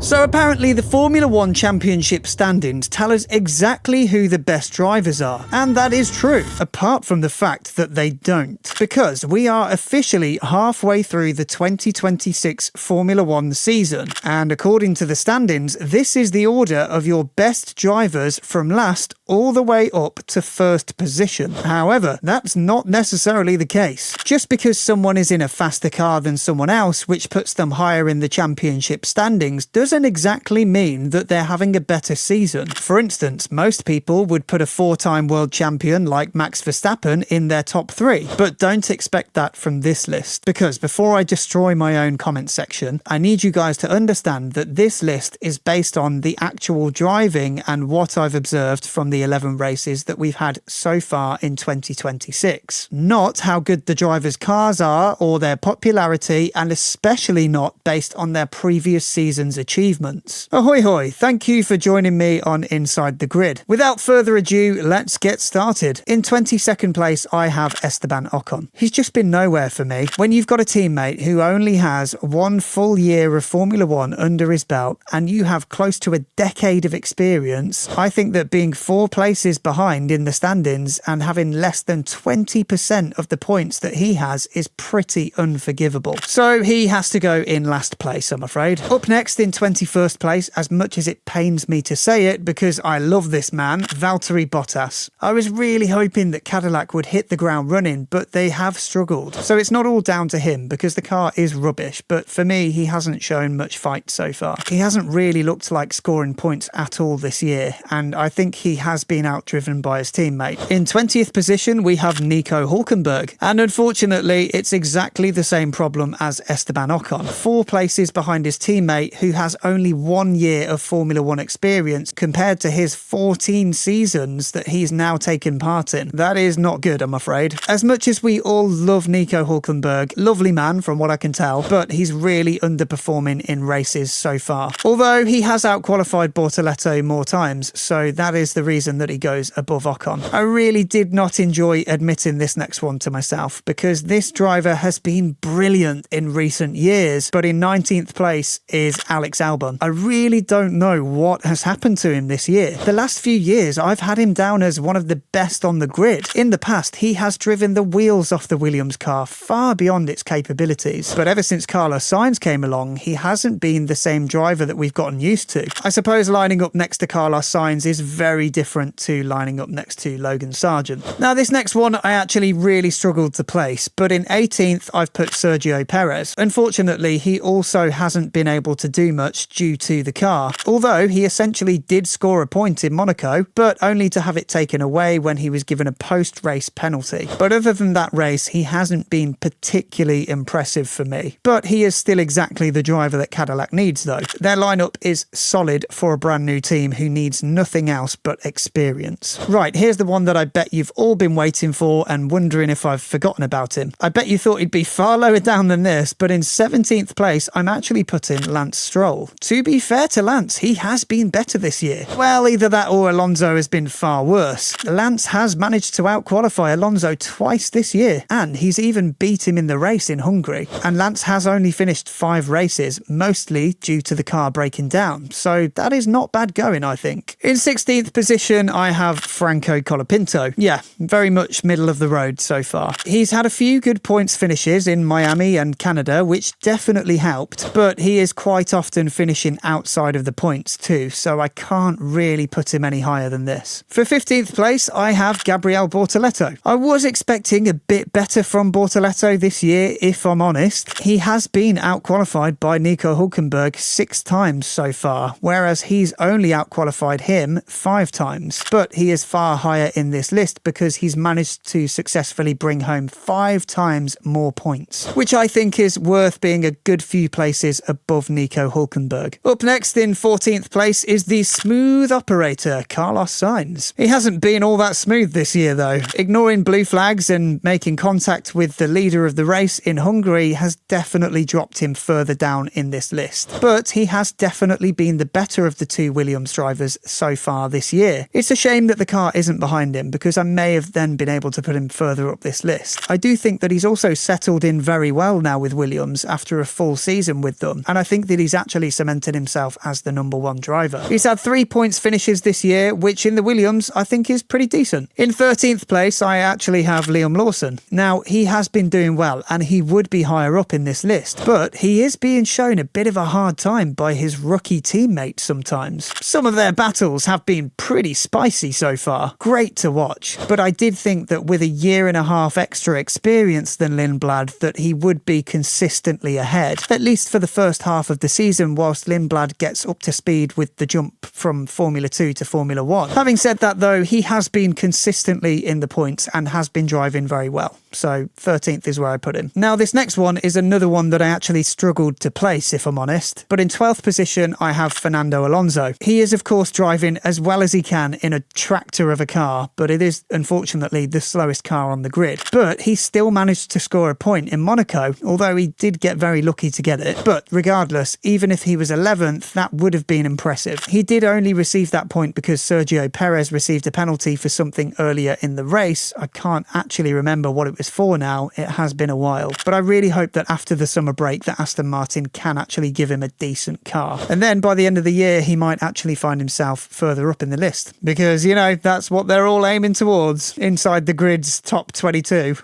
So apparently the Formula 1 Championship standings tell us exactly who the best drivers are, and that is true, apart from the fact that they don't, because we are officially halfway through the 2026 Formula 1 season, and according to the standings, this is the order of your best drivers from last all the way up to first position. However, that's not necessarily the case. Just because someone is in a faster car than someone else, which puts them higher in the championship standings, doesn't exactly mean that they're having a better season. For instance, most people would put a 4-time world champion like Max Verstappen in their top 3, but don't expect that from this list, because before I destroy my own comment section, I need you guys to understand that this list is based on the actual driving and what I've observed from the 11 races that we've had so far in 2026. Not how good the drivers' cars are or their popularity, and especially not based on their previous season's achievements. Ahoy hoy, thank you for joining me on Inside the Grid. Without further ado, let's get started. In 22nd place, I have Esteban Ocon. He's just been nowhere for me. When you've got a teammate who only has 1 full year of Formula 1 under his belt, and you have close to a decade of experience, I think that being 4 places behind in the standings and having less than 20% of the points that he has is pretty unforgivable. So he has to go in last place, I'm afraid. Up next in 21st place, as much as it pains me to say it because I love this man, Valtteri Bottas. I was really hoping that Cadillac would hit the ground running, but they have struggled. So it's not all down to him because the car is rubbish, but for me, he hasn't shown much fight so far. He hasn't really looked like scoring points at all this year, and I think he has been outdriven by his teammate. In 20th position, we have Nico Hülkenberg, and unfortunately, it's exactly the same problem as Esteban Ocon. 4 places behind his teammate, who has only 1 year of Formula 1 experience compared to his 14 seasons that he's now taken part in. That is not good, I'm afraid. As much as we all love Nico Hülkenberg, lovely man from what I can tell, but he's really underperforming in races so far. Although he has outqualified Bortoleto more times, so that is the reason that he goes above Ocon. I really did not enjoy admitting this next one to myself, because this driver has been brilliant in recent years, but in 19th place is Alex Albon. I really don't know what has happened to him this year. The last few years, I've had him down as one of the best on the grid. In the past, he has driven the wheels off the Williams car far beyond its capabilities. But ever since Carlos Sainz came along, he hasn't been the same driver that we've gotten used to. I suppose lining up next to Carlos Sainz is very different to lining up next to Logan Sargent. Now, this next one I actually really struggled to place, but in 18th, I've put Sergio Perez. Unfortunately, he also hasn't been able to do much due to the car, although he essentially did score a point in Monaco, but only to have it taken away when he was given a post-race penalty. But other than that race, he hasn't been particularly impressive for me. But he is still exactly the driver that Cadillac needs, though. Their lineup is solid for a brand new team who needs nothing else but experience. Right, here's the one that I bet you've all been waiting for and wondering if I've forgotten about him. I bet you thought he'd be far lower down than this, but in 17th place, I'm actually putting Lance Stroll. To be fair to Lance, he has been better this year. Well, either that or Alonso has been far worse. Lance has managed to outqualify Alonso twice this year, and he's even beat him in the race in Hungary. And Lance has only finished 5 races, mostly due to the car breaking down, so that is not bad going, I think. In 16th position, I have Franco Colapinto. Yeah, very much middle of the road so far. He's had a few good points finishes in Miami and Canada, which definitely helped, but he is quite often finishing outside of the points too, so I can't really put him any higher than this. For 15th place, I have Gabriel Bortoleto. I was expecting a bit better from Bortoleto this year, if I'm honest. He has been outqualified by Nico Hülkenberg 6 times so far, whereas he's only outqualified him 5 times. But he is far higher in this list because he's managed to successfully bring home 5 times more points, which I think is worth being a good few places above Nico Hülkenberg. Up next in 14th place is the smooth operator, Carlos Sainz. He hasn't been all that smooth this year though. Ignoring blue flags and making contact with the leader of the race in Hungary has definitely dropped him further down in this list. But he has definitely been the better of the 2 Williams drivers so far this year. year. It's a shame that the car isn't behind him, because I may have then been able to put him further up this list. I do think that he's also settled in very well now with Williams after a full season with them, and I think that he's actually cemented himself as the #1 driver. He's had 3 points finishes this year, which in the Williams I think is pretty decent. In 13th place, I actually have Liam Lawson. Now, he has been doing well, and he would be higher up in this list, but he is being shown a bit of a hard time by his rookie teammates sometimes. Some of their battles have been pretty spicy so far. Great to watch, but I did think that with a year and a half extra experience than Lindblad, that he would be consistently ahead, at least for the first half of the season, whilst Lindblad gets up to speed with the jump from Formula 2 to Formula 1. Having said that though, he has been consistently in the points and has been driving very well. So 13th is where I put him. Now this next one is another one that I actually struggled to place, if I'm honest. But in 12th position, I have Fernando Alonso. He is of course driving as well as he can in a tractor of a car, but it is unfortunately the slowest car on the grid. But he still managed to score a point in Monaco, although he did get very lucky to get it. But regardless, even if he was 11th, that would have been impressive. He did only receive that point because Sergio Perez received a penalty for something earlier in the race. I can't actually remember what it was for now. It has been a while. But I really hope that after the summer break that Aston Martin can actually give him a decent car. And then by the end of the year, he might actually find himself further up in the list. Because, you know, that's what they're all aiming towards, inside the grid's top 22.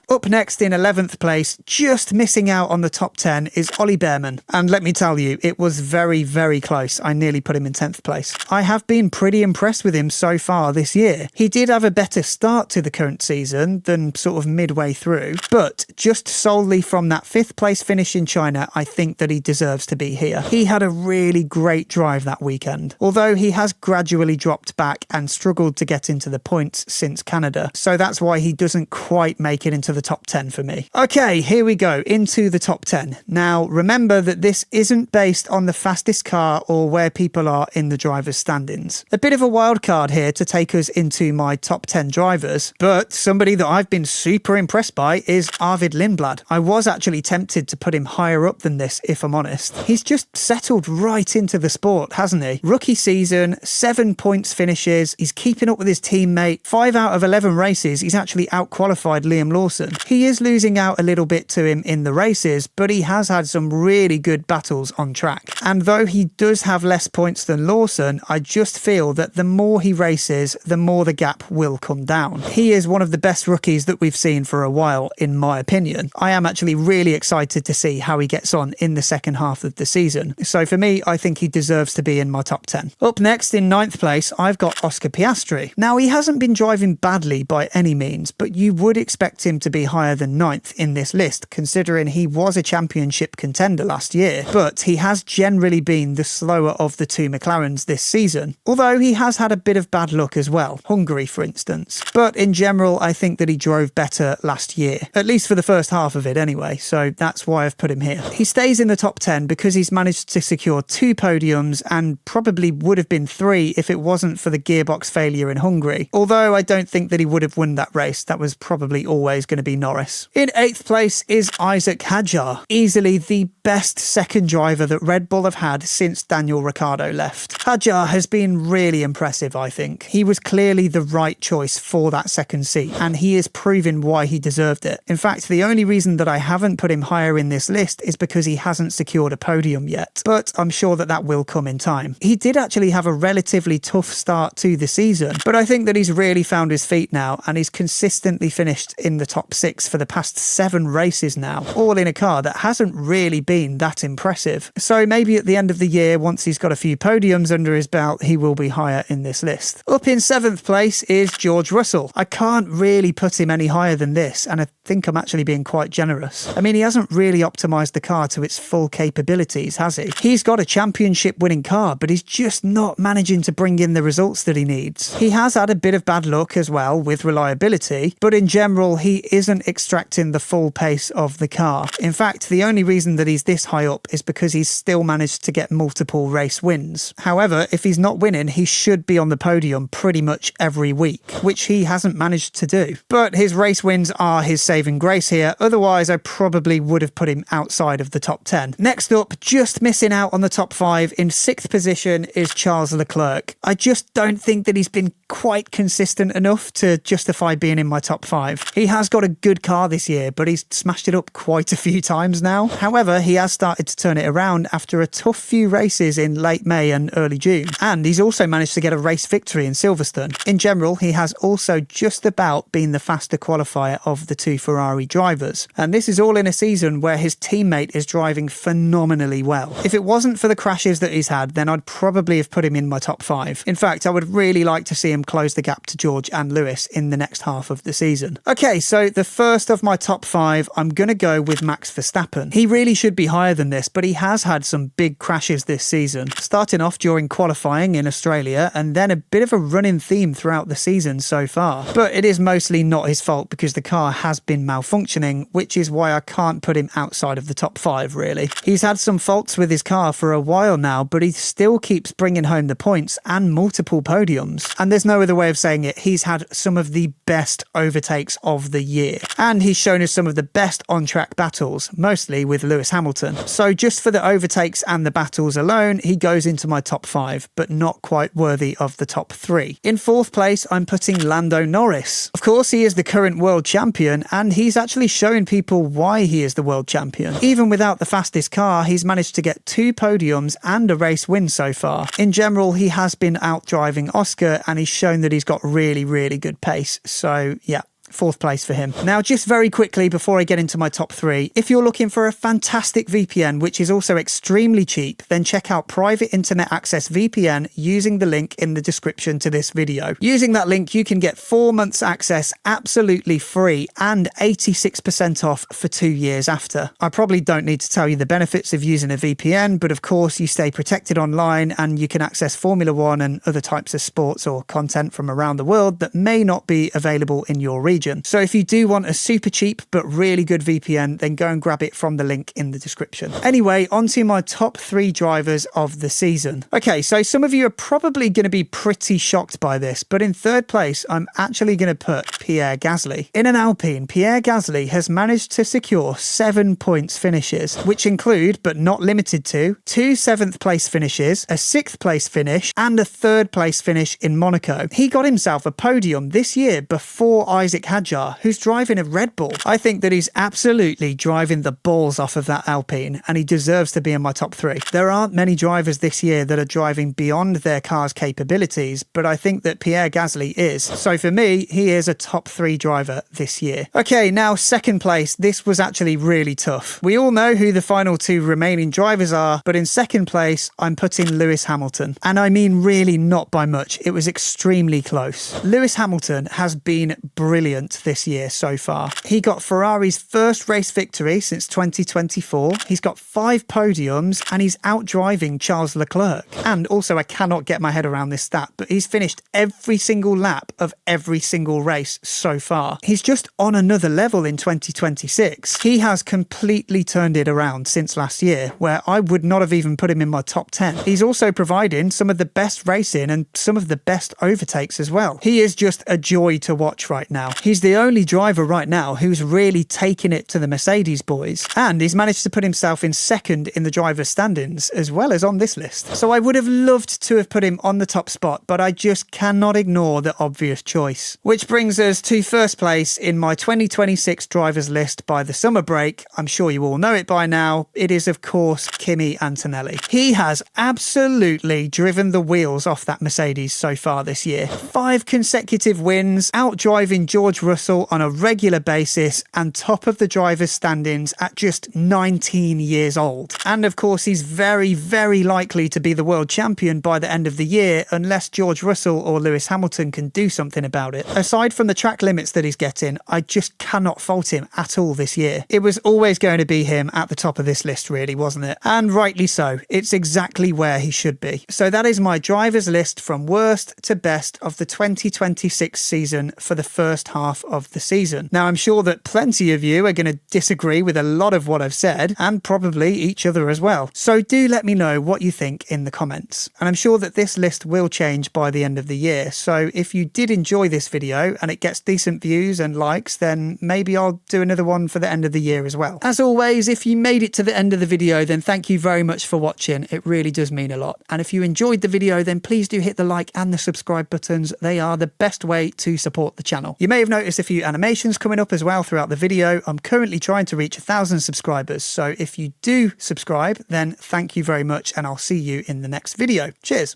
Up next in 11th place, just missing out on the top 10, is Ollie Behrman. And let me tell you, it was very, very close. I nearly put him in 10th place. I have been pretty impressed with him so far this year. He did have a better start to the current season than sort of midway through, but just solely from that 5th place finish in China, I think that he deserves to be here. He had a really great drive that weekend, although he has gradually dropped back and struggled to get into the points since Canada. So that's why he doesn't quite make it into the top 10 for me. Okay, here we go, into the top 10. Now, remember that this isn't based on the fastest car or where people are in the driver's standings. A bit of a wild card here to take us into my top 10 drivers, but somebody that I've been super impressed by is Arvid Lindblad. I was actually tempted to put him higher up than this, if I'm honest. He's just settled right into the sport, hasn't he? Rookie season, 7 points finishes, he's keeping up with his teammate, 5 out of 11 races, he's actually out-qualified Liam Lawson. He is losing out a little bit to him in the races, but he has had some really good battles on track. And though he does have less points than Lawson, I just feel that the more he races, the more the gap will come down. He is one of the best rookies that we've seen for a while, in my opinion. I am actually really excited to see how he gets on in the second half of the season. So for me, I think he deserves to be in my top 10. Up next in 9th place, I've got Oscar Piastri. Now, he hasn't been driving badly by any means, but you would expect him to be higher than 9th in this list, considering he was a championship contender last year, but he has generally been the slower of the two McLarens this season, although he has had a bit of bad luck as well, Hungary for instance. But in general, I think that he drove better last year, at least for the first half of it anyway, so that's why I've put him here. He stays in the top 10 because he's managed to secure 2 podiums and probably would have been 3 if it wasn't for the gearbox failure in Hungary, although I don't think that he would have won that race. That was probably always going to be Norris. In 8th place is Isaac Hadjar, easily the best second driver that Red Bull have had since Daniel Ricciardo left. Hadjar has been really impressive, I think. He was clearly the right choice for that second seat, and he is proving why he deserved it. In fact, the only reason that I haven't put him higher in this list is because he hasn't secured a podium yet, but I'm sure that that will come in time. He did actually have a relatively tough start to the season, but I think that he's really found his feet now, and he's consistently finished in the top 6 for the past 7 races now, all in a car that hasn't really been that impressive. So maybe at the end of the year, once he's got a few podiums under his belt, he will be higher in this list. Up in 7th place is George Russell. I can't really put him any higher than this, and I think I'm actually being quite generous. I mean, he hasn't really optimised the car to its full capabilities, has he? He's got a championship winning car, but he's just not managing to bring in the results that he needs. He has had a bit of bad luck as well with reliability, but in general, he isn't isn't extracting the full pace of the car. In fact, the only reason that he's this high up is because he's still managed to get multiple race wins. However, if he's not winning, he should be on the podium pretty much every week, which he hasn't managed to do. But his race wins are his saving grace here, otherwise I probably would have put him outside of the top 10. Next up, just missing out on the top 5 in 6th position is Charles Leclerc. I just don't think that he's been quite consistent enough to justify being in my top 5. He has got a good car this year, but he's smashed it up quite a few times now. However, he has started to turn it around after a tough few races in late May and early June. And he's also managed to get a race victory in Silverstone. In general, he has also just about been the faster qualifier of the 2 Ferrari drivers. And this is all in a season where his teammate is driving phenomenally well. If it wasn't for the crashes that he's had, then I'd probably have put him in my top 5. In fact, I would really like to see him close the gap to George and Lewis in the next half of the season. Okay, so the first of my top 5, I'm going to go with Max Verstappen. He really should be higher than this, but he has had some big crashes this season, starting off during qualifying in Australia and then a bit of a running theme throughout the season so far. But it is mostly not his fault because the car has been malfunctioning, which is why I can't put him outside of the top 5 really. He's had some faults with his car for a while now, but he still keeps bringing home the points and multiple podiums. And there's no other way of saying it, he's had some of the best overtakes of the year. And he's shown us some of the best on-track battles, mostly with Lewis Hamilton. So just for the overtakes and the battles alone, he goes into my top 5, but not quite worthy of the top 3. In 4th place, I'm putting Lando Norris. Of course, he is the current world champion, and he's actually showing people why he is the world champion. Even without the fastest car, he's managed to get 2 podiums and a race win so far. In general, he has been out driving Oscar, and he's shown that he's got really, really good pace. So yeah, 4th place for him. Now, just very quickly before I get into my top 3, if you're looking for a fantastic VPN, which is also extremely cheap, then check out Private Internet Access VPN using the link in the description to this video. Using that link, you can get 4 months access absolutely free and 86% off for 2 years after. I probably don't need to tell you the benefits of using a VPN, but of course you stay protected online and you can access Formula 1 and other types of sports or content from around the world that may not be available in your region. So if you do want a super cheap but really good VPN, then go and grab it from the link in the description. Anyway, on to my top 3 drivers of the season. Okay, so some of you are probably going to be pretty shocked by this, but in 3rd place, I'm actually going to put Pierre Gasly. In an Alpine, Pierre Gasly has managed to secure 7 points finishes, which include, but not limited to, 2 7th place finishes, a 6th place finish, and a 3rd place finish in Monaco. He got himself a podium this year before Isaac Hadjar, who's driving a Red Bull. I think that he's absolutely driving the balls off of that Alpine, and he deserves to be in my top 3. There aren't many drivers this year that are driving beyond their car's capabilities, but I think that Pierre Gasly is. So for me, he is a top 3 driver this year. Okay, now 2nd place. This was actually really tough. We all know who the final 2 remaining drivers are, but in 2nd place, I'm putting Lewis Hamilton. And I mean really not by much. It was extremely close. Lewis Hamilton has been brilliant this year so far. He got Ferrari's first race victory since 2024. He's got 5 podiums and he's out driving Charles Leclerc. And also, I cannot get my head around this stat, but he's finished every single lap of every single race so far. He's just on another level in 2026. He has completely turned it around since last year, where I would not have even put him in my top 10. He's also providing some of the best racing and some of the best overtakes as well. He is just a joy to watch right now. He's the only driver right now who's really taken it to the Mercedes boys, and he's managed to put himself in 2nd in the driver's standings as well as on this list. So I would have loved to have put him on the top spot, but I just cannot ignore the obvious choice. Which brings us to 1st place in my 2026 drivers list by the summer break. I'm sure you all know it by now. It is, of course, Kimi Antonelli. He has absolutely driven the wheels off that Mercedes so far this year. 5 consecutive wins, out driving George Russell on a regular basis, and top of the drivers' standings at just 19 years old. And of course, he's very, very likely to be the world champion by the end of the year, unless George Russell or Lewis Hamilton can do something about it. Aside from the track limits that he's getting, I just cannot fault him at all this year. It was always going to be him at the top of this list, really, wasn't it? And rightly so. It's exactly where he should be. So that is my drivers list from worst to best of the 2026 season for the first half half of the season. Now, I'm sure that plenty of you are going to disagree with a lot of what I've said, and probably each other as well. So do let me know what you think in the comments. And I'm sure that this list will change by the end of the year. So if you did enjoy this video and it gets decent views and likes, then maybe I'll do another one for the end of the year as well. As always, if you made it to the end of the video, then thank you very much for watching. It really does mean a lot. And if you enjoyed the video, then please do hit the like and the subscribe buttons. They are the best way to support the channel. You may have noticed a few animations coming up as well throughout the video. I'm currently trying to reach 1,000 subscribers. So if you do subscribe, then thank you very much, and I'll see you in the next video. Cheers.